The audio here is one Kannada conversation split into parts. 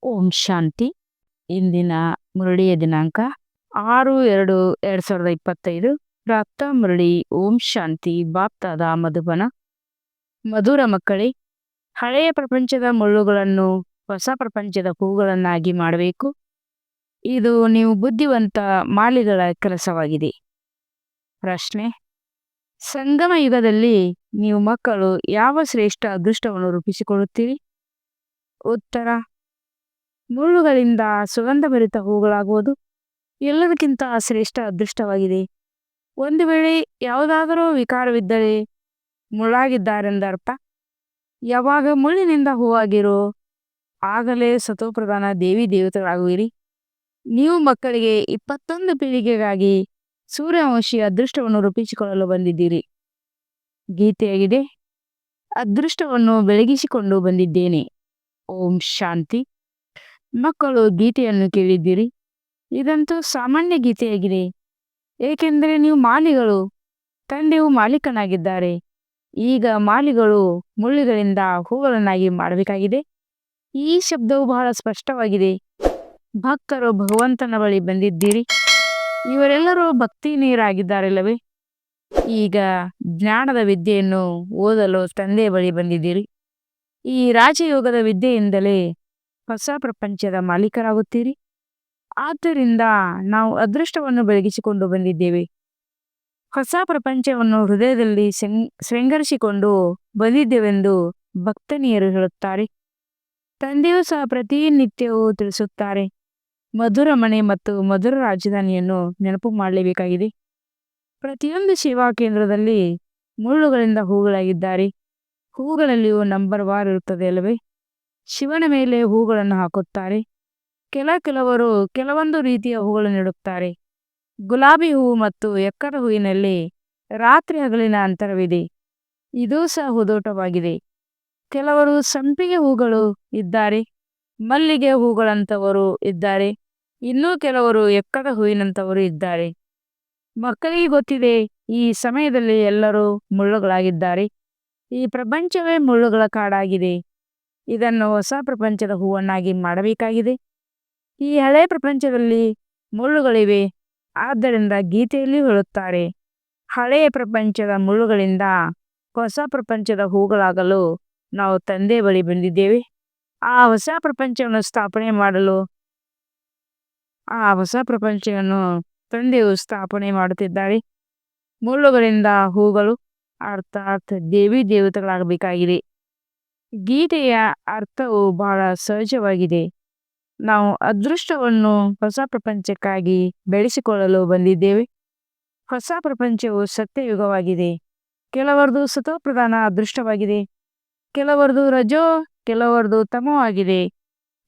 ಓಂ ಶಾಂತಿ. ಇಂದಿನ ಮುರಳಿಯ ದಿನಾಂಕ 6/2/2025. ಪ್ರಾಪ್ತ ಮುರಳಿ. ಓಂ ಶಾಂತಿ. ಬಾಪ್ತಾದ ಮಧುಬನ. ಮಧುರ ಮಕ್ಕಳೇ, ಹಳೆಯ ಪ್ರಪಂಚದ ಮುಳ್ಳುಗಳನ್ನು ಹೊಸ ಪ್ರಪಂಚದ ಹೂಗಳನ್ನಾಗಿ ಮಾಡಬೇಕು. ಇದು ನೀವು ಬುದ್ಧಿವಂತ ಮಾಲಿಗಳ ಕೆಲಸವಾಗಿದೆ. ಪ್ರಶ್ನೆ: ಸಂಗಮ ಯುಗದಲ್ಲಿ ನೀವು ಮಕ್ಕಳು ಯಾವ ಶ್ರೇಷ್ಠ ಅದೃಷ್ಟವನ್ನು ರೂಪಿಸಿಕೊಳ್ಳುತ್ತೀರಿ? ಉತ್ತರ: ಮುಳ್ಳುಗಳಿಂದ ಸುಗಂಧಭರಿತ ಹೂಗಳಾಗುವುದು ಎಲ್ಲದಕ್ಕಿಂತ ಶ್ರೇಷ್ಠ ಅದೃಷ್ಟವಾಗಿದೆ. ಒಂದು ವೇಳೆ ಯಾವುದಾದರೂ ವಿಕಾರವಿದ್ದರೆ ಮುಳ್ಳಾಗಿದ್ದಾರೆಂದರ್ಥ. ಯಾವಾಗ ಮುಳ್ಳಿನಿಂದ ಹೂವಾಗಿರೋ ಆಗಲೇ ಸತೋಪ್ರಧಾನ ದೇವಿ ದೇವತೆಗಳಾಗುವಿರಿ. ನೀವು ಮಕ್ಕಳಿಗೆ 21 ಪೀಳಿಗೆಗಾಗಿ ಸೂರ್ಯವಂಶಿ ಅದೃಷ್ಟವನ್ನು ರೂಪಿಸಿಕೊಳ್ಳಲು ಬಂದಿದ್ದೀರಿ. ಗೀತೆಯಾಗಿದೆ: ಅದೃಷ್ಟವನ್ನು ಬೆಳಗಿಸಿಕೊಂಡು ಬಂದಿದ್ದೇನೆ. ಓಂ ಶಾಂತಿ. ಮಕ್ಕಳು ಗೀತೆಯನ್ನು ಕೇಳಿದ್ದೀರಿ. ಇದಂತೂ ಸಾಮಾನ್ಯ ಗೀತೆಯಾಗಿದೆ, ಏಕೆಂದರೆ ನೀವು ಮಾಲಿಗಳು. ತಂದೆಯು ಮಾಲೀಕನಾಗಿದ್ದಾರೆ. ಈಗ ಮಾಲಿಗಳು ಮುಳ್ಳುಗಳಿಂದ ಹೂಗಳನ್ನಾಗಿ ಮಾಡಬೇಕಾಗಿದೆ. ಈ ಶಬ್ದವು ಬಹಳ ಸ್ಪಷ್ಟವಾಗಿದೆ. ಭಕ್ತರು ಭಗವಂತನ ಬಳಿ ಬಂದಿದ್ದೀರಿ. ಇವರೆಲ್ಲರೂ ಭಕ್ತಿನೀಯರಾಗಿದ್ದಾರಲ್ಲವೇ? ಈಗ ಜ್ಞಾನದ ವಿದ್ಯೆಯನ್ನು ಓದಲು ತಂದೆಯ ಬಳಿ ಬಂದಿದ್ದೀರಿ. ಈ ರಾಜಯೋಗದ ವಿದ್ಯೆಯಿಂದಲೇ ಹೊಸ ಪ್ರಪಂಚದ ಮಾಲೀಕರಾಗುತ್ತೀರಿ. ಆದ್ದರಿಂದ ನಾವು ಅದೃಷ್ಟವನ್ನು ಬೆಳಗಿಸಿಕೊಂಡು ಬಂದಿದ್ದೇವೆ. ಹೊಸ ಪ್ರಪಂಚವನ್ನು ಹೃದಯದಲ್ಲಿ ಶೃಂಗರಿಸಿಕೊಂಡು ಬಂದಿದ್ದೇವೆಂದು ಭಕ್ತನೀಯರು ಹೇಳುತ್ತಾರೆ. ತಂದೆಯೂ ಸಹ ಪ್ರತಿನಿತ್ಯವೂ ತಿಳಿಸುತ್ತಾರೆ. ಮಧುರ ಮನೆ ಮತ್ತು ಮಧುರ ರಾಜಧಾನಿಯನ್ನು ನೆನಪು ಮಾಡಲೇಬೇಕಾಗಿದೆ. ಪ್ರತಿಯೊಂದು ಸೇವಾ ಕೇಂದ್ರದಲ್ಲಿ ಮುಳ್ಳುಗಳಿಂದ ಹೂಗಳಾಗಿದ್ದಾರೆ. ಹೂಗಳಲ್ಲಿಯೂ ನಂಬರ್ ವಾರ್ ಇರುತ್ತದೆ ಅಲ್ಲವೇ? ಶಿವನ ಮೇಲೆ ಹೂಗಳನ್ನು ಹಾಕುತ್ತಾರೆ. ಕೆಲವರು ಕೆಲವೊಂದು ರೀತಿಯ ಹೂಗಳನ್ನು ಇಡುತ್ತಾರೆ. ಗುಲಾಬಿ ಹೂವು ಮತ್ತು ಎಕ್ಕದ ಹೂವಿನಲ್ಲಿ ರಾತ್ರಿ ಹಗಲಿನ ಅಂತರವಿದೆ. ಇದೂ ಸಹ ಹೂದೋಟವಾಗಿದೆ. ಕೆಲವರು ಸಂಪಿಗೆ ಹೂಗಳು ಇದ್ದಾರೆ. ಮಲ್ಲಿಗೆ ಹೂಗಳಂತವರು ಇದ್ದಾರೆ. ಇನ್ನೂ ಕೆಲವರು ಎಕ್ಕದ ಹೂವಿನಂತವರು ಇದ್ದಾರೆ. ಮಕ್ಕಳಿಗೆ ಗೊತ್ತಿದೆ, ಈ ಸಮಯದಲ್ಲಿ ಎಲ್ಲರೂ ಮುಳ್ಳುಗಳಾಗಿದ್ದಾರೆ. ಈ ಪ್ರಪಂಚವೇ ಮುಳ್ಳುಗಳ ಕಾಡಾಗಿದೆ. ಇದನ್ನು ಹೊಸ ಪ್ರಪಂಚದ ಹೂವನ್ನಾಗಿ ಮಾಡಬೇಕಾಗಿದೆ. ಈ ಹಳೆ ಪ್ರಪಂಚದಲ್ಲಿ ಮುಳ್ಳುಗಳಿವೆ. ಆದ್ದರಿಂದ ಗೀತೆಯಲ್ಲಿ ಹೇಳುತ್ತಾರೆ, ಹಳೆಯ ಪ್ರಪಂಚದ ಮುಳ್ಳುಗಳಿಂದ ಹೊಸ ಪ್ರಪಂಚದ ಹೂಗಳಾಗಲು ನಾವು ತಂದೆ ಬಳಿ ಬಂದಿದ್ದೇವೆ. ಆ ಹೊಸ ಪ್ರಪಂಚವನ್ನು ಸ್ಥಾಪನೆ ಮಾಡಲು ತಂದೆಯು ಸ್ಥಾಪನೆ ಮಾಡುತ್ತಿದ್ದಾರೆ. ಮುಳ್ಳುಗಳಿಂದ ಹೂಗಳು ಅರ್ಥಾತ್ ದೇವಿ ದೇವತೆಗಳಾಗಬೇಕಾಗಿದೆ. ಗೀತೆಯ ಅರ್ಥವು ಬಹಳ ಸಹಜವಾಗಿದೆ. ನಾವು ಅದೃಷ್ಟವನ್ನು ಹೊಸ ಪ್ರಪಂಚಕ್ಕಾಗಿ ಬೆಳೆಸಿಕೊಳ್ಳಲು ಬಂದಿದ್ದೇವೆ. ಹೊಸ ಪ್ರಪಂಚವು ಸತ್ಯಯುಗವಾಗಿದೆ. ಕೆಲವರದು ಸತೋಪ್ರಧಾನ ಅದೃಷ್ಟವಾಗಿದೆ. ಕೆಲವರದು ರಜೋ, ಕೆಲವರದು ತಮೋವಾಗಿದೆ.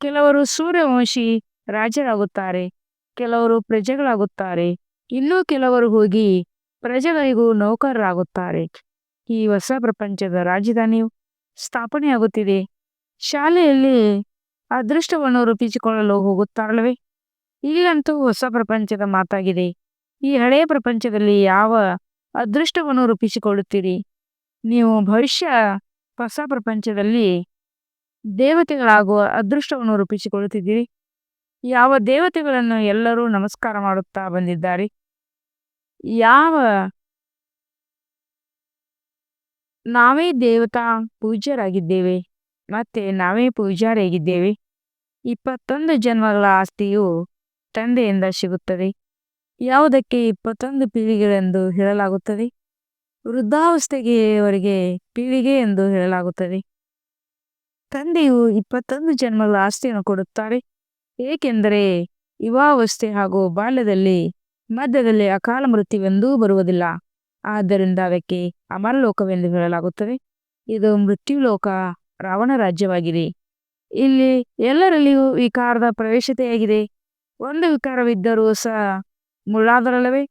ಕೆಲವರು ಸೂರ್ಯವಂಶಿ ರಾಜರಾಗುತ್ತಾರೆ. ಕೆಲವರು ಪ್ರಜೆಗಳಾಗುತ್ತಾರೆ. ಇನ್ನೂ ಕೆಲವರು ಹೋಗಿ ಪ್ರಜೆಗಳಿಗೂ ನೌಕರರಾಗುತ್ತಾರೆ. ಈ ಹೊಸ ಪ್ರಪಂಚದ ರಾಜಧಾನಿಯು ಸ್ಥಾಪನೆಯಾಗುತ್ತಿದೆ. ಶಾಲೆಯಲ್ಲಿ ಅದೃಷ್ಟವನ್ನು ರೂಪಿಸಿಕೊಳ್ಳಲು ಹೋಗುತ್ತಾರಲ್ಲವೇ? ಇಲ್ಲಂತೂ ಹೊಸ ಪ್ರಪಂಚದ ಮಾತಾಗಿದೆ. ಈ ಹಳೆಯ ಪ್ರಪಂಚದಲ್ಲಿ ಯಾವ ಅದೃಷ್ಟವನ್ನು ರೂಪಿಸಿಕೊಳ್ಳುತ್ತೀರಿ? ನೀವು ಭವಿಷ್ಯ ಹೊಸ ಪ್ರಪಂಚದಲ್ಲಿ ದೇವತೆಗಳಾಗುವ ಅದೃಷ್ಟವನ್ನು ರೂಪಿಸಿಕೊಳ್ಳುತ್ತಿದ್ದೀರಿ. ಯಾವ ದೇವತೆಗಳನ್ನು ಎಲ್ಲರೂ ನಮಸ್ಕಾರ ಮಾಡುತ್ತಾ ಬಂದಿದ್ದಾರೆ. ನಾವೇ ದೇವತಾ ಪೂಜ್ಯರಾಗಿದ್ದೇವೆ. ಮತ್ತೆ ನಾವೇ ಪೂಜಾರಿಯಾಗಿದ್ದೇವೆ. 21 ಜನ್ಮಗಳ ಆಸ್ತಿಯು ತಂದೆಯಿಂದ ಸಿಗುತ್ತದೆ. ಯಾವುದಕ್ಕೆ 21 ಪೀಳಿಗೆಗಳೆಂದು ಹೇಳಲಾಗುತ್ತದೆ? ವೃದ್ಧಾವಸ್ಥೆಯವರೆಗೆ ಪೀಳಿಗೆ ಎಂದು ಹೇಳಲಾಗುತ್ತದೆ. ತಂದೆಯು 21 ಜನ್ಮಗಳ ಆಸ್ತಿಯನ್ನು ಕೊಡುತ್ತಾರೆ. ಏಕೆಂದರೆ ಯುವಾವಸ್ಥೆ ಹಾಗೂ ಬಾಲ್ಯದಲ್ಲಿ ಮಧ್ಯದಲ್ಲಿ ಅಕಾಲ ಮೃತ್ಯುವೆಂದೂ ಬರುವುದಿಲ್ಲ. ಆದ್ದರಿಂದ ಅದಕ್ಕೆ ಅಮರಲೋಕವೆಂದು ಹೇಳಲಾಗುತ್ತದೆ. ಇದು ಮೃತ್ಯುಲೋಕ, ರಾವಣ ರಾಜ್ಯವಾಗಿದೆ. ಇಲ್ಲಿ ಎಲ್ಲರಲ್ಲಿಯೂ ವಿಕಾರದ ಪ್ರವೇಶತೆಯಾಗಿದೆ. ಒಂದು ವಿಕಾರವಿದ್ದರೂ ಸಹ ಮುಳ್ಳಾದರಲ್ಲವೇ?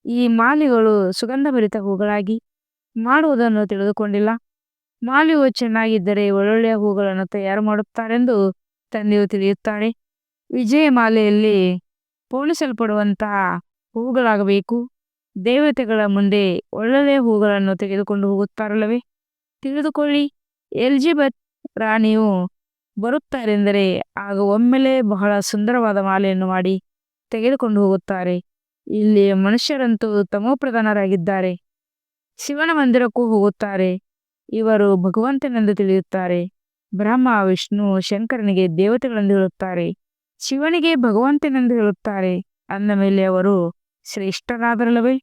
ಈ ಮಾಲಿಗಳು ಸುಗಂಧಭರಿತ ಹೂಗಳಾಗಿ ಮಾಡುವುದನ್ನು ತಿಳಿದುಕೊಂಡಿಲ್ಲ. ಮಾಲಿಯು ಚೆನ್ನಾಗಿದ್ದರೆ ಒಳ್ಳೊಳ್ಳೆಯ ಹೂಗಳನ್ನು ತಯಾರು ಮಾಡುತ್ತಾರೆಂದು ತಂದೆಯು ತಿಳಿಯುತ್ತಾಳೆ. ವಿಜಯ ಮಾಲೆಯಲ್ಲಿ ಪೋಣಿಸಲ್ಪಡುವಂತಹ ಹೂಗಳಾಗಬೇಕು. ದೇವತೆಗಳ ಮುಂದೆ ಒಳ್ಳೊಳ್ಳೆಯ ಹೂಗಳನ್ನು ತೆಗೆದುಕೊಂಡು ಹೋಗುತ್ತಾರಲ್ಲವೇ? ತಿಳಿದುಕೊಳ್ಳಿ, ಎಲಿಜಬೆತ್ ರಾಣಿಯು ಬರುತ್ತಾರೆಂದರೆ ಆಗ ಒಮ್ಮೆಲೇ ಬಹಳ ಸುಂದರವಾದ ಮಾಲೆಯನ್ನು ಮಾಡಿ ತೆಗೆದುಕೊಂಡು ಹೋಗುತ್ತಾರೆ. ಇಲ್ಲಿ ಮನುಷ್ಯರಂತೂ ತಮೋಪ್ರಧಾನರಾಗಿದ್ದಾರೆ. ಶಿವನ ಮಂದಿರಕ್ಕೂ ಹೋಗುತ್ತಾರೆ. ಇವರು ಭಗವಂತನೆಂದು ತಿಳಿಯುತ್ತಾರೆ. ಬ್ರಹ್ಮ, ವಿಷ್ಣು, ಶಂಕರನಿಗೆ ದೇವತೆಗಳೆಂದು ಹೇಳುತ್ತಾರೆ. ಶಿವನಿಗೆ ಭಗವಂತನೆಂದು ಹೇಳುತ್ತಾರೆ. ಅಂದ ಮೇಲೆ ಅವರು ಶ್ರೇಷ್ಠರಾದರಲ್ಲವೇ?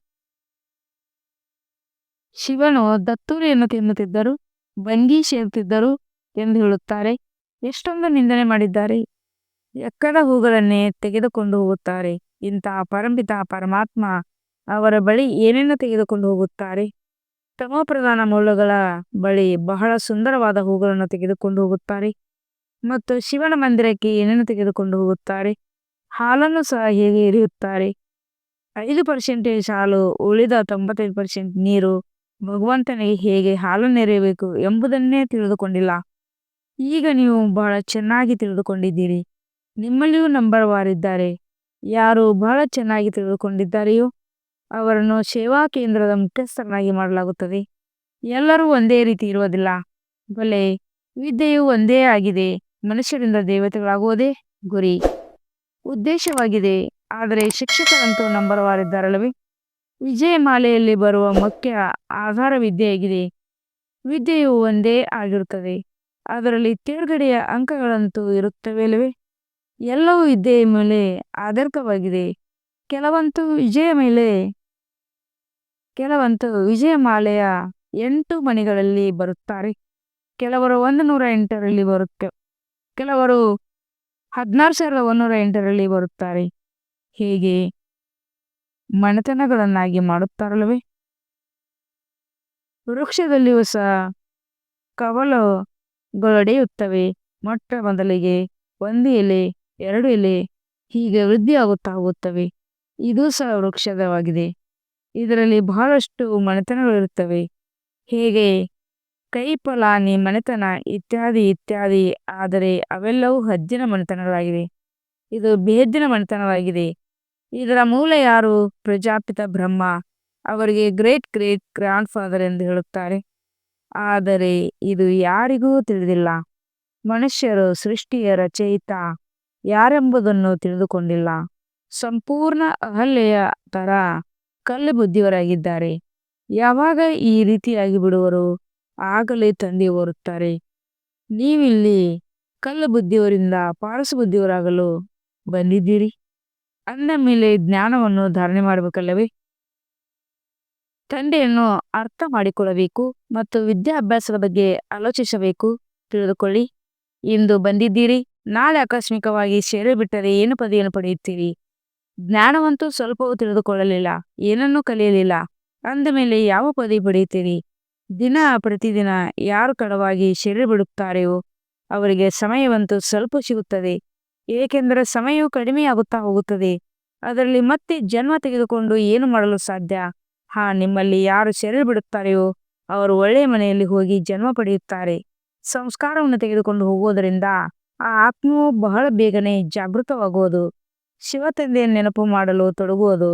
ಶಿವನು ದತ್ತೂರಿಯನ್ನು ತಿನ್ನುತ್ತಿದ್ದರು, ಭಂಗಿ ಸೇರುತ್ತಿದ್ದರು ಎಂದು ಹೇಳುತ್ತಾರೆ. ಎಷ್ಟೊಂದು ನಿಂದನೆ ಮಾಡಿದ್ದಾರೆ. ಎಕ್ಕದ ಹೂಗಳನ್ನೇ ತೆಗೆದುಕೊಂಡು ಹೋಗುತ್ತಾರೆ. ಇಂತಹ ಪರಂಪಿತ ಪರಮಾತ್ಮ ಅವರ ಬಳಿ ಏನನ್ನು ತೆಗೆದುಕೊಂಡು ಹೋಗುತ್ತಾರೆ? ತಮೋಪ್ರಧಾನ ಮೂಲಗಳ ಬಳಿ ಬಹಳ ಸುಂದರವಾದ ಹೂಗಳನ್ನು ತೆಗೆದುಕೊಂಡು ಹೋಗುತ್ತಾರೆ. ಮತ್ತು ಶಿವನ ಮಂದಿರಕ್ಕೆ ಏನನ್ನು ತೆಗೆದುಕೊಂಡು ಹೋಗುತ್ತಾರೆ? ಹಾಲನ್ನು ಸಹ ಹೇಗೆ ಎರೆಯುತ್ತಾರೆ? 5% ಹಾಲು, ಉಳಿದ 95% ನೀರು. ಭಗವಂತನಿಗೆ ಹೇಗೆ ಹಾಲನ್ನು ಎರೆಯಬೇಕು ಎಂಬುದನ್ನೇ ತಿಳಿದುಕೊಂಡಿಲ್ಲ. ಈಗ ನೀವು ಬಹಳ ಚೆನ್ನಾಗಿ ತಿಳಿದುಕೊಂಡಿದ್ದೀರಿ. ನಿಮ್ಮಲ್ಲಿಯೂ ನಂಬರ್ ವಾರಿದ್ದಾರೆ. ಯಾರು ಬಹಳ ಚೆನ್ನಾಗಿ ತಿಳಿದುಕೊಂಡಿದ್ದಾರೆಯೋ ಅವರನ್ನು ಸೇವಾ ಕೇಂದ್ರದ ಮುಖ್ಯಸ್ಥರನ್ನಾಗಿ ಮಾಡಲಾಗುತ್ತದೆ. ಎಲ್ಲರೂ ಒಂದೇ ರೀತಿ ಇರುವುದಿಲ್ಲ. ಬಲೆ ವಿದ್ಯೆಯು ಒಂದೇ ಆಗಿದೆ. ಮನುಷ್ಯರಿಂದ ದೇವತೆಗಳಾಗುವುದೇ ಗುರಿ, ಉದ್ದೇಶವಾಗಿದೆ. ಆದರೆ ಶಿಕ್ಷಕರಂತೂ ನಂಬರ್ ವಾರಿದ್ದಾರಲ್ಲವೇ? ವಿಜಯಮಾಲೆಯಲ್ಲಿ ಬರುವ ಮುಖ್ಯ ಆಧಾರ ವಿದ್ಯೆಯಾಗಿದೆ. ವಿದ್ಯೆಯು ಒಂದೇ ಆಗಿರುತ್ತದೆ. ಅದರಲ್ಲಿ ತೇರ್ಗಡೆಯ ಅಂಕಗಳಂತೂ ಇರುತ್ತವೆ ಅಲ್ಲವೇ? ಎಲ್ಲವೂ ವಿದ್ಯೆಯ ಮೇಲೆ ಆಧಾರಿತವಾಗಿದೆ. ಕೆಲವಂತೂ ವಿಜಯಮಾಲೆಯ 8 ಮಣಿಗಳಲ್ಲಿ ಬರುತ್ತಾರೆ. ಕೆಲವರು 108ರಲ್ಲಿ ಕೆಲವರು 16,108ರಲ್ಲಿ ಬರುತ್ತಾರೆ. ಹೇಗೆ ಮನೆತನಗಳನ್ನಾಗಿ ಮಾಡುತ್ತಾರಲ್ಲವೇ? ವೃಕ್ಷದಲ್ಲಿ ಹೊಸ ಕವಲುಗಳೊಡೆಯುತ್ತವೆ. ಮೊಟ್ಟ ಮೊದಲಿಗೆ 1 ಎಲೆ, 2 ಎಲೆ, ಹೀಗೆ ವೃದ್ಧಿಯಾಗುತ್ತಾ ಹೋಗುತ್ತವೆ. ಇದು ಸಹ ವೃಕ್ಷದವಾಗಿದೆ. ಇದರಲ್ಲಿ ಬಹಳಷ್ಟು ಮನೆತನಗಳಿರುತ್ತವೆ. ಹೇಗೆ ಕೈಪಲಾನಿ ಮನೆತನ ಇತ್ಯಾದಿ ಇತ್ಯಾದಿ. ಆದರೆ ಅವೆಲ್ಲವೂ ಹದ್ದಿನ ಮನೆತನಗಳಾಗಿವೆ. ಇದು ಬೇಹದ್ದಿನ ಮನೆತನವಾಗಿದೆ. ಇದರ ಮೂಲ ಯಾರು? ಪ್ರಜಾಪಿತ ಬ್ರಹ್ಮ. ಅವರಿಗೆ ಗ್ರೇಟ್ ಗ್ರೇಟ್ ಗ್ರ್ಯಾಂಡ್ ಫಾದರ್ ಎಂದು ಹೇಳುತ್ತಾರೆ. ಆದರೆ ಇದು ಯಾರಿಗೂ ತಿಳಿದಿಲ್ಲ. ಮನುಷ್ಯರು ಸೃಷ್ಟಿಯ ರಚಯಿತ ಯಾರೆಂಬುದನ್ನು ತಿಳಿದುಕೊಂಡಿಲ್ಲ. ಸಂಪೂರ್ಣ ಅಹಲ್ಯೆಯ ತರ ಕಲ್ಲು ಬುದ್ಧಿಯವರಾಗಿದ್ದಾರೆ. ಯಾವಾಗ ಈ ರೀತಿಯಾಗಿ ಬಿಡುವರು ಆಗಲೇ ತಂದೆ ಓರುತ್ತಾರೆ. ನೀವಿಲ್ಲಿ ಕಲ್ಲು ಬುದ್ಧಿಯವರಿಂದ ಪಾರಸು ಬುದ್ಧಿಯವರಾಗಲು ಬಂದಿದ್ದೀರಿ. ಅಂದ ಮೇಲೆ ಜ್ಞಾನವನ್ನು ಧಾರಣೆ ಮಾಡಬೇಕಲ್ಲವೇ? ತಂದೆಯನ್ನು ಅರ್ಥ ಮಾಡಿಕೊಳ್ಳಬೇಕು ಮತ್ತು ವಿದ್ಯಾಭ್ಯಾಸದ ಬಗ್ಗೆ ಆಲೋಚಿಸಬೇಕು. ತಿಳಿದುಕೊಳ್ಳಿ. ಇಂದು ಬಂದಿದ್ದೀರಿ, ನಾಳೆ ಆಕಸ್ಮಿಕವಾಗಿ ಸೇರಿಬಿಟ್ಟರೆ ಏನು ಪದವಿಯನ್ನು ಪಡೆಯುತ್ತೀರಿ? ಜ್ಞಾನವಂತೂ ಸ್ವಲ್ಪವೂ ತಿಳಿದುಕೊಳ್ಳಲಿಲ್ಲ, ಏನನ್ನೂ ಕಲಿಯಲಿಲ್ಲ. ಅಂದ ಮೇಲೆ ಯಾವ ಪದವಿ ಪಡೆಯುತ್ತೀರಿ? ದಿನ ಪ್ರತಿದಿನ ಯಾರು ತಡವಾಗಿ ಸೇರಿಬಿಡುತ್ತಾರೆಯೋ ಅವರಿಗೆ ಸಮಯವಂತೂ ಸ್ವಲ್ಪ ಸಿಗುತ್ತದೆ. ಏಕೆಂದರೆ ಸಮಯವು ಕಡಿಮೆಯಾಗುತ್ತಾ ಹೋಗುತ್ತದೆ. ಅದರಲ್ಲಿ ಮತ್ತೆ ಜನ್ಮ ತೆಗೆದುಕೊಂಡು ಏನು ಮಾಡಲು ಸಾಧ್ಯ? ನಿಮ್ಮಲ್ಲಿ ಯಾರು ಬಿಡುತ್ತಾರೆಯೋ ಅವರು ಒಳ್ಳೆಯ ಮನೆಯಲ್ಲಿ ಹೋಗಿ ಜನ್ಮ ಪಡೆಯುತ್ತಾರೆ. ಸಂಸ್ಕಾರವನ್ನು ತೆಗೆದುಕೊಂಡು ಹೋಗುವುದರಿಂದ ಆ ಆತ್ಮವು ಬಹಳ ಬೇಗನೆ ಜಾಗೃತವಾಗುವುದು. ಶಿವ ತಂದೆಯನ್ನು ನೆನಪು ಮಾಡಲು ತೊಡಗುವುದು.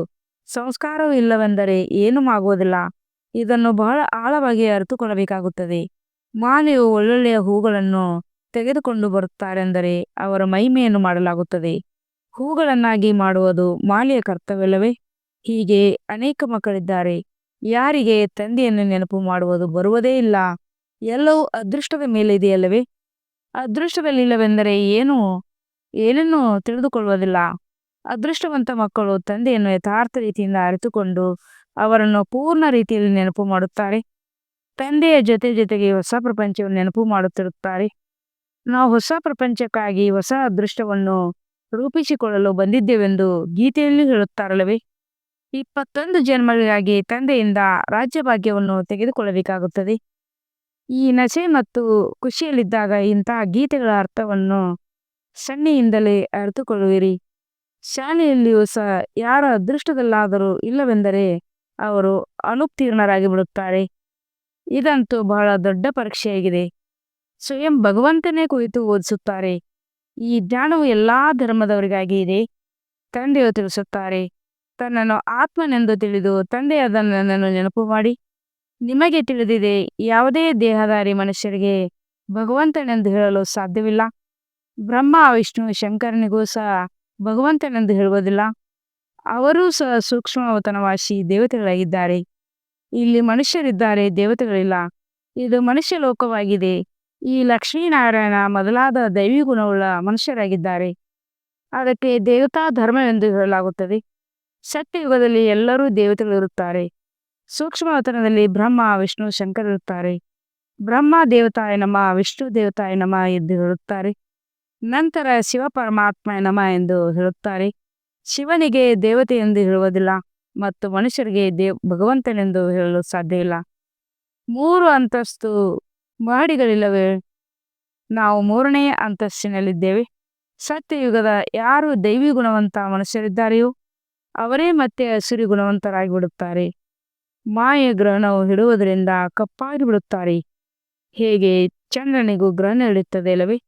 ಸಂಸ್ಕಾರವು ಇಲ್ಲವೆಂದರೆ ಏನೂ ಆಗುವುದಿಲ್ಲ. ಇದನ್ನು ಬಹಳ ಆಳವಾಗಿ ಅರಿತುಕೊಳ್ಳಬೇಕಾಗುತ್ತದೆ. ಮಾಲೆಯು ಒಳ್ಳೊಳ್ಳೆಯ ಹೂಗಳನ್ನು ತೆಗೆದುಕೊಂಡು ಬರುತ್ತಾರೆಂದರೆ ಅವರ ಮಹಿಮೆಯನ್ನು ಮಾಡಲಾಗುತ್ತದೆ. ಹೂಗಳನ್ನಾಗಿ ಮಾಡುವುದು ಮಾಲೆಯ ಕರ್ತವ್ಯವಲ್ಲವೇ? ಹೀಗೆ ಅನೇಕ ಮಕ್ಕಳಿದ್ದಾರೆ. ಯಾರಿಗೆ ತಂದೆಯನ್ನು ನೆನಪು ಮಾಡುವುದು ಬರುವುದೇ ಇಲ್ಲ. ಎಲ್ಲವೂ ಅದೃಷ್ಟದ ಮೇಲೆ ಇದೆಯಲ್ಲವೇ? ಅದೃಷ್ಟದಲ್ಲಿಲ್ಲವೆಂದರೆ ಏನನ್ನೂ ತಿಳಿದುಕೊಳ್ಳುವುದಿಲ್ಲ. ಅದೃಷ್ಟವಂತ ಮಕ್ಕಳು ತಂದೆಯನ್ನು ಯಥಾರ್ಥ ರೀತಿಯಿಂದ ಅರಿತುಕೊಂಡು ಅವರನ್ನು ಪೂರ್ಣ ರೀತಿಯಲ್ಲಿ ನೆನಪು ಮಾಡುತ್ತಾರೆ. ತಂದೆಯ ಜೊತೆಗೆ ಹೊಸ ಪ್ರಪಂಚವನ್ನು ನೆನಪು ಮಾಡುತ್ತಿರುತ್ತಾರೆ. ನಾವು ಹೊಸ ಪ್ರಪಂಚಕ್ಕಾಗಿ ಹೊಸ ಅದೃಷ್ಟವನ್ನು ರೂಪಿಸಿಕೊಳ್ಳಲು ಬಂದಿದ್ದೇವೆಂದು ಗೀತೆಯಲ್ಲಿ ಹೇಳುತ್ತಾರಲ್ಲವೇ? 21 ಜನ್ಮಗಳಿಗಾಗಿ ತಂದೆಯಿಂದ ರಾಜ್ಯಭಾಗ್ಯವನ್ನು ತೆಗೆದುಕೊಳ್ಳಬೇಕಾಗುತ್ತದೆ. ಈ ನಶೆ ಮತ್ತು ಖುಷಿಯಲ್ಲಿದ್ದಾಗ ಇಂತಹ ಗೀತೆಗಳ ಅರ್ಥವನ್ನು ಸನ್ನೆಯಿಂದಲೇ ಅರಿತುಕೊಳ್ಳುವಿರಿ. ಶಾಲೆಯಲ್ಲಿಯೂ ಸಹ ಯಾರ ಅದೃಷ್ಟದಲ್ಲಾದರೂ ಇಲ್ಲವೆಂದರೆ ಅವರು ಅನುತ್ತೀರ್ಣರಾಗಿ ಬಿಡುತ್ತಾರೆ. ಇದಂತೂ ಬಹಳ ದೊಡ್ಡ ಪರೀಕ್ಷೆಯಾಗಿದೆ. ಸ್ವಯಂ ಭಗವಂತನೇ ಕುರಿತು ಓದಿಸುತ್ತಾರೆ. ಈ ಜ್ಞಾನವು ಎಲ್ಲಾ ಧರ್ಮದವರಿಗಾಗಿ ಇದೆ. ತಂದೆಯು ತಿಳಿಸುತ್ತಾರೆ, ತನ್ನನ್ನು ಆತ್ಮನೆಂದು ತಿಳಿದು ತಂದೆಯಾದ ನನ್ನನ್ನು ನೆನಪು ಮಾಡಿ. ನಿಮಗೆ ತಿಳಿದಿದೆ, ಯಾವುದೇ ದೇಹಧಾರಿ ಮನುಷ್ಯರಿಗೆ ಭಗವಂತನೆಂದು ಹೇಳಲು ಸಾಧ್ಯವಿಲ್ಲ. ಬ್ರಹ್ಮ ವಿಷ್ಣು ಶಂಕರನಿಗೂ ಸಹ ಭಗವಂತನೆಂದು ಹೇಳುವುದಿಲ್ಲ. ಅವರೂ ಸಹ ಸೂಕ್ಷ್ಮಾವತನವಾಸಿ ದೇವತೆಗಳಾಗಿದ್ದಾರೆ. ಇಲ್ಲಿ ಮನುಷ್ಯರಿದ್ದಾರೆ, ದೇವತೆಗಳಿಲ್ಲ. ಇದು ಮನುಷ್ಯ ಲೋಕವಾಗಿದೆ. ಈ ಲಕ್ಷ್ಮೀನಾರಾಯಣ ಮೊದಲಾದ ದೈವಿ ಗುಣವುಳ್ಳ ಮನುಷ್ಯರಾಗಿದ್ದಾರೆ. ಅದಕ್ಕೆ ದೇವತಾ ಧರ್ಮವೆಂದು ಹೇಳಲಾಗುತ್ತದೆ. ಸತ್ಯಯುಗದಲ್ಲಿ ಎಲ್ಲರೂ ದೇವತೆಗಳಿರುತ್ತಾರೆ. ಸೂಕ್ಷ್ಮಾವತನದಲ್ಲಿ ಬ್ರಹ್ಮ ವಿಷ್ಣು ಶಂಕರಿರುತ್ತಾರೆ. ಬ್ರಹ್ಮ ದೇವತಾಯ ನಮ, ವಿಷ್ಣು ದೇವತಾಯ ನಮ ಎಂದು ಹೇಳುತ್ತಾರೆ. ನಂತರ ಶಿವ ಪರಮಾತ್ಮಾಯ ನಮ ಎಂದು ಹೇಳುತ್ತಾರೆ. ಶಿವನಿಗೆ ದೇವತೆ ಎಂದು ಹೇಳುವುದಿಲ್ಲ ಮತ್ತು ಮನುಷ್ಯರಿಗೆ ಭಗವಂತನೆಂದು ಹೇಳಲು ಸಾಧ್ಯವಿಲ್ಲ. 3 ಅಂತಸ್ತು ಮಹಡಿಗಳಿಲ್ಲವೇ? ನಾವು 3ನೇ ಅಂತಸ್ತಿನಲ್ಲಿದ್ದೇವೆ. ಸತ್ಯಯುಗದ ಯಾರು ದೈವಿ ಗುಣವಂತ ಮನುಷ್ಯರಿದ್ದಾರೆಯೋ ಅವರೇ ಮತ್ತೆ ಹಸುರಿ ಗುಣವಂತರಾಗಿ ಬಿಡುತ್ತಾರೆ. ಮಾಯೆ ಗ್ರಹಣವು ಹಿಡುವುದರಿಂದ ಕಪ್ಪಾಗಿ ಬಿಡುತ್ತಾರೆ. ಹೇಗೆ ಚಂದ್ರನಿಗೂ ಗ್ರಹಣ ಹಿಡಿಯುತ್ತದೆ ಅಲ್ಲವೇ?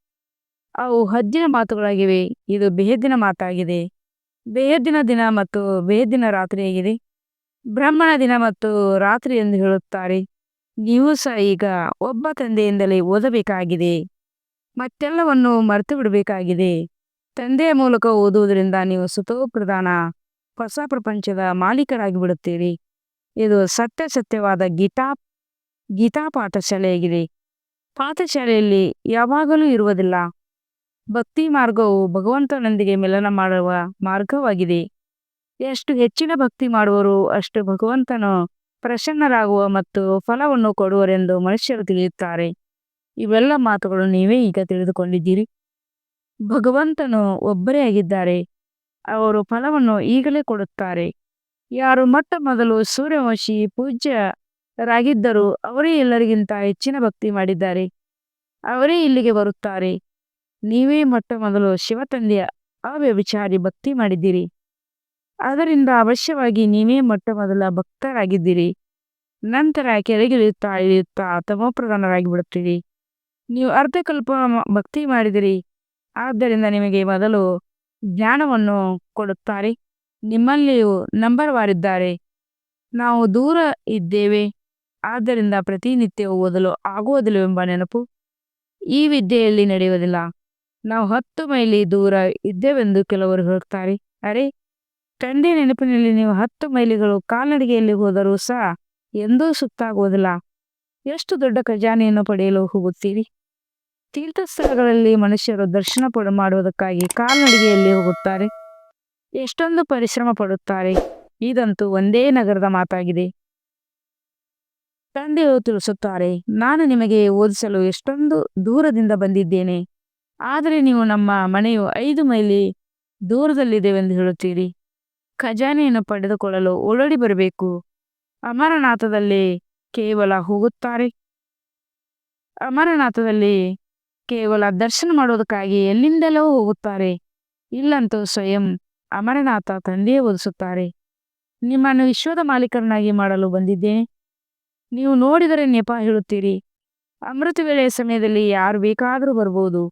ಅವು ಹದ್ದಿನ ಮಾತುಗಳಾಗಿವೆ. ಇದು ಬೇಹದ್ದಿನ ಮಾತಾಗಿದೆ. ಬೇಹದ್ದಿನ ದಿನ ಮತ್ತು ಬೇಹದ್ದಿನ ರಾತ್ರಿಯಾಗಿದೆ. ಬ್ರಹ್ಮಣ ದಿನ ಮತ್ತು ರಾತ್ರಿ ಎಂದು ಹೇಳುತ್ತಾರೆ. ನೀವು ಸಹ ಈಗ ಒಬ್ಬ ತಂದೆಯಿಂದಲೇ ಓದಬೇಕಾಗಿದೆ. ಮತ್ತೆಲ್ಲವನ್ನು ಮರೆತು ಬಿಡಬೇಕಾಗಿದೆ. ತಂದೆಯ ಮೂಲಕ ಓದುವುದರಿಂದ ನೀವು ಸುತೋಪ್ರಧಾನ ಹೊಸ ಪ್ರಪಂಚದ ಮಾಲೀಕರಾಗಿ ಬಿಡುತ್ತೀರಿ. ಇದು ಸತ್ಯವಾದ ಗೀತಾ ಪಾಠಶಾಲೆಯಾಗಿದೆ. ಪಾಠಶಾಲೆಯಲ್ಲಿ ಯಾವಾಗಲೂ ಇರುವುದಿಲ್ಲ. ಭಕ್ತಿ ಮಾರ್ಗವು ಭಗವಂತನೊಂದಿಗೆ ಮಿಲನ ಮಾಡುವ ಮಾರ್ಗವಾಗಿದೆ. ಎಷ್ಟು ಹೆಚ್ಚಿನ ಭಕ್ತಿ ಮಾಡುವರೋ ಅಷ್ಟು ಭಗವಂತನು ಪ್ರಸನ್ನರಾಗುವ ಮತ್ತು ಫಲವನ್ನು ಕೊಡುವರೆಂದು ಮನುಷ್ಯರು ತಿಳಿಯುತ್ತಾರೆ. ಇವೆಲ್ಲ ಮಾತುಗಳು ನೀವೇ ಈಗ ತಿಳಿದುಕೊಂಡಿದ್ದೀರಿ. ಭಗವಂತನು ಒಬ್ಬರೇ ಆಗಿದ್ದಾರೆ. ಅವರು ಫಲವನ್ನು ಈಗಲೇ ಕೊಡುತ್ತಾರೆ. ಯಾರು ಮೊಟ್ಟ ಮೊದಲು ಸೂರ್ಯವಂಶಿ ಪೂಜ್ಯರಾಗಿದ್ದರೂ ಅವರೇ ಎಲ್ಲರಿಗಿಂತ ಹೆಚ್ಚಿನ ಭಕ್ತಿ ಮಾಡಿದ್ದಾರೆ. ಅವರೇ ಇಲ್ಲಿಗೆ ಬರುತ್ತಾರೆ. ನೀವೇ ಮೊಟ್ಟ ಮೊದಲು ಶಿವತಂದೆಯ ಅವ್ಯಭಿಚಾರಿ ಭಕ್ತಿ ಮಾಡಿದ್ದೀರಿ. ಅದರಿಂದ ಅವಶ್ಯವಾಗಿ ನೀವೇ ಮೊಟ್ಟ ಮೊದಲ ಭಕ್ತರಾಗಿದ್ದೀರಿ. ನಂತರ ಕೆಳಗಿಳಿಯುತ್ತಾ ಇಳಿಯುತ್ತಾ ತಮೋಪ್ರಧಾನರಾಗಿ ಬಿಡುತ್ತೀರಿ. ನೀವು ಅರ್ಧಕಲ್ಪ ಭಕ್ತಿ ಮಾಡಿದಿರಿ. ಆದ್ದರಿಂದ ನಿಮಗೆ ಮೊದಲು ಜ್ಞಾನವನ್ನು ಕೊಡುತ್ತಾರೆ. ನಿಮ್ಮಲ್ಲಿಯೂ ನಂಬರ್ವಾರಿದ್ದಾರೆ. ನಾವು ದೂರ ಇದ್ದೇವೆ, ಆದ್ದರಿಂದ ಪ್ರತಿನಿತ್ಯ ಓದಲು ಆಗುವುದಿಲ್ಲವೆಂಬ ನೆನಪು ಈ ವಿದ್ಯೆಯಲ್ಲಿ ನಡೆಯುವುದಿಲ್ಲ. ನಾವು 10 ಮೈಲಿ ದೂರ ಇದ್ದೇವೆಂದು ಕೆಲವರು ಹೇಳುತ್ತಾರೆ. ಅರೆ, ತಂದೆ ನೆನಪಿನಲ್ಲಿ ನೀವು 10 ಮೈಲಿಗಳು ಕಾಲ್ನಡಿಗೆಯಲ್ಲಿ ಹೋದರೂ ಸಹ ಎಂದೂ ಸುತ್ತಾಗುವುದಿಲ್ಲ. ಎಷ್ಟು ದೊಡ್ಡ ಖಜಾನೆಯನ್ನು ಪಡೆಯಲು ಹೋಗುತ್ತೀರಿ. ತೀರ್ಥಸ್ಥಳಗಳಲ್ಲಿ ಮನುಷ್ಯರು ದರ್ಶನ ಮಾಡುವುದಕ್ಕಾಗಿ ಕಾಲ್ನಡಿಗೆಯಲ್ಲಿ ಹೋಗುತ್ತಾರೆ. ಎಷ್ಟೊಂದು ಪರಿಶ್ರಮ ಪಡುತ್ತಾರೆ. ಇದಂತೂ ಒಂದೇ ನಗರದ ಮಾತಾಗಿದೆ. ತಂದೆಯು ತಿಳಿಸುತ್ತಾರೆ, ನಾನು ನಿಮಗೆ ಓದಿಸಲು ಎಷ್ಟೊಂದು ದೂರದಿಂದ ಬಂದಿದ್ದೇನೆ. ಆದರೆ ನೀವು ನಮ್ಮ ಮನೆಯು 5 ಮೈಲಿ ದೂರದಲ್ಲಿದೆವೆಂದು ಹೇಳುತ್ತೀರಿ. ಖಜಾನೆಯನ್ನು ಪಡೆದುಕೊಳ್ಳಲು ಓಡೋಡಿ ಬರಬೇಕು. ಅಮರನಾಥದಲ್ಲಿ ಕೇವಲ ಹೋಗುತ್ತಾರೆ. ಅಮರನಾಥದಲ್ಲಿ ಕೇವಲ ದರ್ಶನ ಮಾಡುವುದಕ್ಕಾಗಿ ಎಲ್ಲಿಂದಲೋ ಹೋಗುತ್ತಾರೆ. ಇಲ್ಲಂತೂ ಸ್ವಯಂ ಅಮರನಾಥ ತಂದೆಯೇ ಓದಿಸುತ್ತಾರೆ. ನಿಮ್ಮನ್ನು ವಿಶ್ವದ ಮಾಲೀಕರನ್ನಾಗಿ ಮಾಡಲು ಬಂದಿದ್ದೇನೆ. ನೀವು ನೋಡಿದರೆ ನೆಪ ಹೇಳುತ್ತೀರಿ. ಅಮೃತ ವೇಳೆಯ ಸಮಯದಲ್ಲಿ ಯಾರು ಬೇಕಾದರೂ ಬರ್ಬೋದು.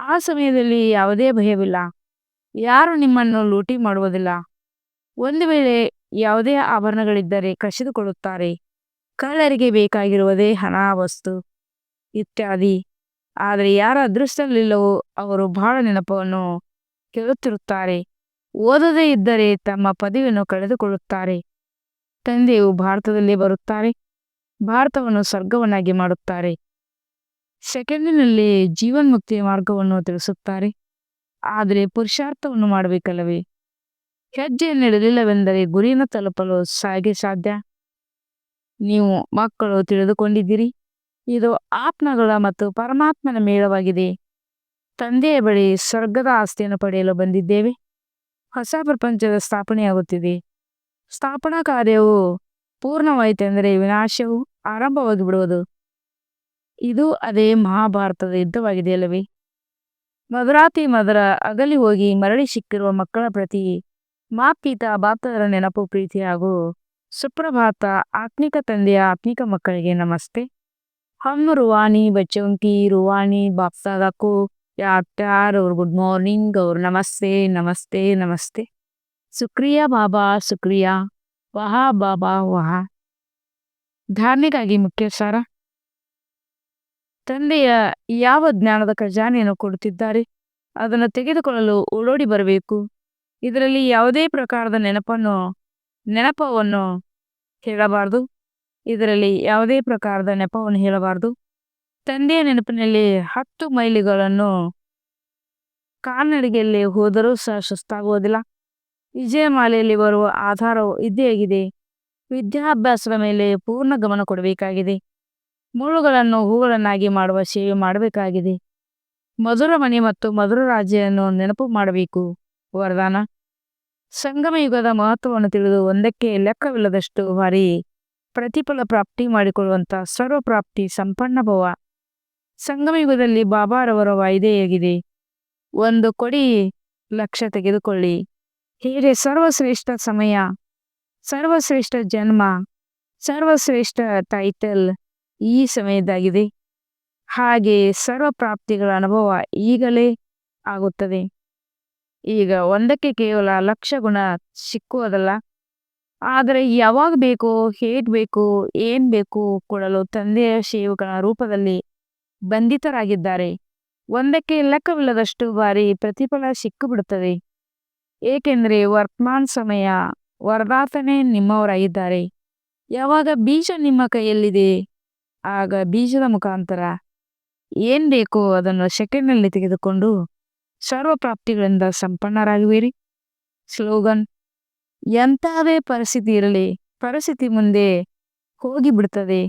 ಆ ಸಮಯದಲ್ಲಿ ಯಾವುದೇ ಭಯವಿಲ್ಲ. ಯಾರು ನಿಮ್ಮನ್ನು ಲೂಟಿ ಮಾಡುವುದಿಲ್ಲ. ಒಂದು ವೇಳೆ ಯಾವುದೇ ಆಭರಣಗಳಿದ್ದರೆ ಕಸಿದುಕೊಳ್ಳುತ್ತಾರೆ. ಕಳ್ಳರಿಗೆ ಬೇಕಾಗಿರುವುದೇ ಹಣ, ವಸ್ತು ಇತ್ಯಾದಿ. ಆದರೆ ಯಾರ ಅದೃಷ್ಟದಲ್ಲಿಲ್ಲವೋ ಅವರು ಬಹಳ ನೆನಪವನ್ನು ಕೇಳುತ್ತಿರುತ್ತಾರೆ. ಓದದೇ ಇದ್ದರೆ ತಮ್ಮ ಪದವಿಯನ್ನು ಕಳೆದುಕೊಳ್ಳುತ್ತಾರೆ. ತಂದೆಯು ಭಾರತದಲ್ಲೇ ಬರುತ್ತಾರೆ. ಭಾರತವನ್ನು ಸ್ವರ್ಗವನ್ನಾಗಿ ಮಾಡುತ್ತಾರೆ. ಸೆಕೆಂಡಿನಲ್ಲಿ ಜೀವನ್ಮುಕ್ತಿಯ ಮಾರ್ಗವನ್ನು ತಿಳಿಸುತ್ತಾರೆ. ಆದರೆ ಪುರುಷಾರ್ಥವನ್ನು ಮಾಡಬೇಕಲ್ಲವೇ? ಹೆಜ್ಜೆಯನ್ನಿಡಲಿಲ್ಲವೆಂದರೆ ಗುರಿಯನ್ನು ತಲುಪಲು ಸಾಧ್ಯ? ನೀವು ಮಕ್ಕಳು ತಿಳಿದುಕೊಂಡಿದ್ದೀರಿ. ಇದು ಆತ್ಮಗಳ ಮತ್ತು ಪರಮಾತ್ಮನ ಮೇಳವಾಗಿದೆ. ತಂದೆಯ ಬಳಿ ಸ್ವರ್ಗದ ಆಸ್ತಿಯನ್ನು ಪಡೆಯಲು ಬಂದಿದ್ದೇವೆ. ಹೊಸ ಪ್ರಪಂಚದ ಸ್ಥಾಪನೆಯಾಗುತ್ತಿದೆ. ಸ್ಥಾಪನಾ ಕಾರ್ಯವು ಪೂರ್ಣವಾಯಿತೆಂದರೆ ವಿನಾಶವು ಆರಂಭವಾಗಿ ಬಿಡುವುದು. ಇದು ಅದೇ ಮಹಾಭಾರತದ ಯುದ್ಧವಾಗಿದೆಯಲ್ಲವೇ? ಮಧುರಾತಿ ಮಧುರ ಅಗಲಿ ಹೋಗಿ ಮರಳಿ ಸಿಕ್ಕಿರುವ ಮಕ್ಕಳ ಪ್ರತಿ ಮಾತ್ಪಿತಾ ಬಾಪ್ತಾದರ ನೆನಪು, ಪ್ರೀತಿ ಹಾಗೂ ಸುಪ್ರಭಾತ. ಆತ್ಮಿಕ ತಂದೆಯ ಆತ್ಮಿಕ ಮಕ್ಕಳಿಗೆ ನಮಸ್ತೆ. हम रूहानी बच्चों की रूहानी बापदादा को याद प्यार और गुड मॉर्निंग और नमस्ते नमस्ते नमस्ते. शुक्रिया बाबा, शुक्रिया. वहा बाबा वहा. ಧಾರ್ಮಿಕವಾಗಿ ಮುಖ್ಯ ಸಾರ. ತಂದೆಯ ಯಾವ ಜ್ಞಾನದ ಖಜಾನೆಯನ್ನು ಕೊಡುತ್ತಿದ್ದಾರೆ ಅದನ್ನು ತೆಗೆದುಕೊಳ್ಳಲು ಓಡೋಡಿ ಬರಬೇಕು. ಇದರಲ್ಲಿ ಯಾವುದೇ ಪ್ರಕಾರದ ನೆನಪವನ್ನು ಹೇಳಬಾರದು. ಇದರಲ್ಲಿ ಯಾವುದೇ ಪ್ರಕಾರದ ನೆಪವನ್ನು ಹೇಳಬಾರದು. ತಂದೆಯ ನೆನಪಿನಲ್ಲಿ 10 ಮೈಲಿಗಳನ್ನು ಕಾಲ್ನಡಿಗೆಯಲ್ಲಿ ಹೋದರೂ ಸಹ ಸುಸ್ತಾಗುವುದಿಲ್ಲ. ವಿಜಯಮಾಲೆಯಲ್ಲಿ ಬರುವ ಆಧಾರವು ಇದ್ದೇ ಆಗಿದೆ. ವಿದ್ಯಾಭ್ಯಾಸದ ಮೇಲೆ ಪೂರ್ಣ ಗಮನ ಕೊಡಬೇಕಾಗಿದೆ. ಮುಳ್ಳುಗಳನ್ನು ಹೂಗಳನ್ನಾಗಿ ಮಾಡುವ ಸೇವೆ ಮಾಡಬೇಕಾಗಿದೆ. ಮಧುರ ಮನೆ ಮತ್ತು ಮಧುರ ರಾಜ್ಯವನ್ನು ನೆನಪು ಮಾಡಬೇಕು. ವರದಾನ: ಸಂಗಮ ಯುಗದ ಮಹತ್ವವನ್ನು ತಿಳಿದು ಒಂದಕ್ಕೆ ಲೆಕ್ಕವಿಲ್ಲದಷ್ಟು ಬಾರಿ ಪ್ರತಿಫಲ ಪ್ರಾಪ್ತಿ ಮಾಡಿಕೊಳ್ಳುವಂಥ ಸರ್ವಪ್ರಾಪ್ತಿ ಸಂಪನ್ನ ಭವ. ಸಂಗಮ ಯುಗದಲ್ಲಿ ಬಾಬಾರವರ ವಾಯ್ದೆಯಾಗಿದೆ. ಒಂದು ಕೊಡಿ ಲಕ್ಷ್ಯ ತೆಗೆದುಕೊಳ್ಳಿ. ಹೀಗೆ ಸರ್ವಶ್ರೇಷ್ಠ ಸಮಯ, ಸರ್ವಶ್ರೇಷ್ಠ ಜನ್ಮ, ಸರ್ವಶ್ರೇಷ್ಠ ಟೈಟಲ್ ಈ ಸಮಯದಾಗಿದೆ. ಹಾಗೆ ಸರ್ವಪ್ರಾಪ್ತಿಗಳ ಅನುಭವ ಈಗಲೇ ಆಗುತ್ತದೆ. ಈಗ ಒಂದಕ್ಕೆ ಕೇವಲ 1,00,000 ಗುಣ ಸಿಕ್ಕುವುದಲ್ಲ, ಆದರೆ ಯಾವಾಗ ಬೇಕೋ, ಹೇಗೆ ಬೇಕೋ, ಏನ್ ಬೇಕು ಕೊಡಲು ತಂದೆಯ ಸೇವಕನ ರೂಪದಲ್ಲಿ ಬಂಧಿತರಾಗಿದ್ದಾರೆ. ಒಂದಕ್ಕೆ ಲೆಕ್ಕವಿಲ್ಲದಷ್ಟು ಬಾರಿ ಪ್ರತಿಫಲ ಸಿಕ್ಕಿಬಿಡುತ್ತದೆ. ಏಕೆಂದರೆ ವರ್ತಮಾನ ಸಮಯ ವರದಾತನೇ ನಿಮ್ಮವರಾಗಿದ್ದಾರೆ. ಯಾವಾಗ ಬೀಜ ನಿಮ್ಮ ಕೈಯಲ್ಲಿದೆ ಆಗ ಬೀಜದ ಮುಖಾಂತರ ಏನ್ ಬೇಕೋ ಅದನ್ನು ಸೆಕೆಂಡ್ನಲ್ಲಿ ತೆಗೆದುಕೊಂಡು ಸರ್ವಪ್ರಾಪ್ತಿಗಳಿಂದ ಸಂಪನ್ನರಾಗುವಿರಿ. ಸ್ಲೋಗನ್: ಎಂಥದೇ ಪರಿಸ್ಥಿತಿ ಇರಲಿ, ಪರಿಸ್ಥಿತಿ ಮುಂದೆ ಹೋಗಿಬಿಡ್ತದೆ,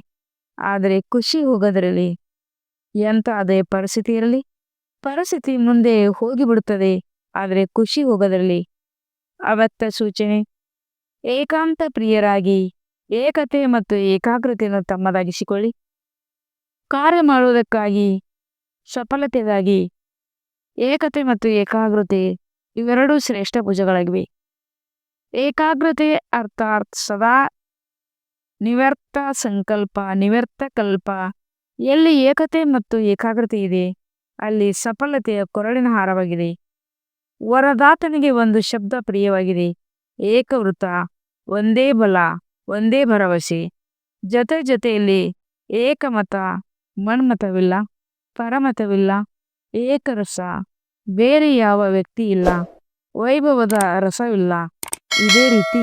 ಆದರೆ ಖುಷಿ ಹೋಗೋದಿರಲಿ. ಎಂಥದೇ ಪರಿಸ್ಥಿತಿ ಇರಲಿ, ಪರಿಸ್ಥಿತಿ ಮುಂದೆ ಹೋಗಿಬಿಡುತ್ತದೆ, ಆದರೆ ಖುಷಿ ಹೋಗೋದಿರಲಿ. ಅವ್ಯಕ್ತ ಸೂಚನೆ: ಏಕಾಂತ ಪ್ರಿಯರಾಗಿ ಏಕತೆ ಮತ್ತು ಏಕಾಗ್ರತೆಯನ್ನು ತಮ್ಮದಾಗಿಸಿಕೊಳ್ಳಿ. ಕಾರ್ಯ ಮಾಡುವುದಕ್ಕಾಗಿ, ಸಫಲತೆಗಾಗಿ ಏಕತೆ ಮತ್ತು ಏಕಾಗ್ರತೆ ಇವೆರಡೂ ಶ್ರೇಷ್ಠ ಭುಜಗಳಾಗಿವೆ. ಏಕಾಗ್ರತೆ ಅರ್ಥಾತ್ ಸದಾ ನಿವ್ಯರ್ಥ ಸಂಕಲ್ಪ, ನಿವ್ಯರ್ಥ ಕಲ್ಪ. ಎಲ್ಲಿ ಏಕತೆ ಮತ್ತು ಏಕಾಗ್ರತೆ ಇದೆ ಅಲ್ಲಿ ಸಫಲತೆಯ ಕೊರಳಿನ ಹಾರವಾಗಿದೆ. ವರದಾತನಿಗೆ ಒಂದು ಶಬ್ದ ಪ್ರಿಯವಾಗಿದೆ: ಏಕವೃತ್ತ, ಒಂದೇ ಬಲ, ಒಂದೇ ಭರವಸೆ. ಜೊತೆಯಲ್ಲಿ ಏಕಮತ, ಮನ್ಮತವಿಲ್ಲ, ಪರಮತವಿಲ್ಲ, ಏಕರಸ, ಬೇರೆ ಯಾವ ವ್ಯಕ್ತಿ ಇಲ್ಲ, ವೈಭವದ ರಸವಿಲ್ಲ. ಇದೇ ರೀತಿ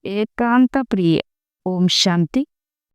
ಏಕಾಂತ ಪ್ರಿಯ. ಓಂ ಶಾಂತಿ.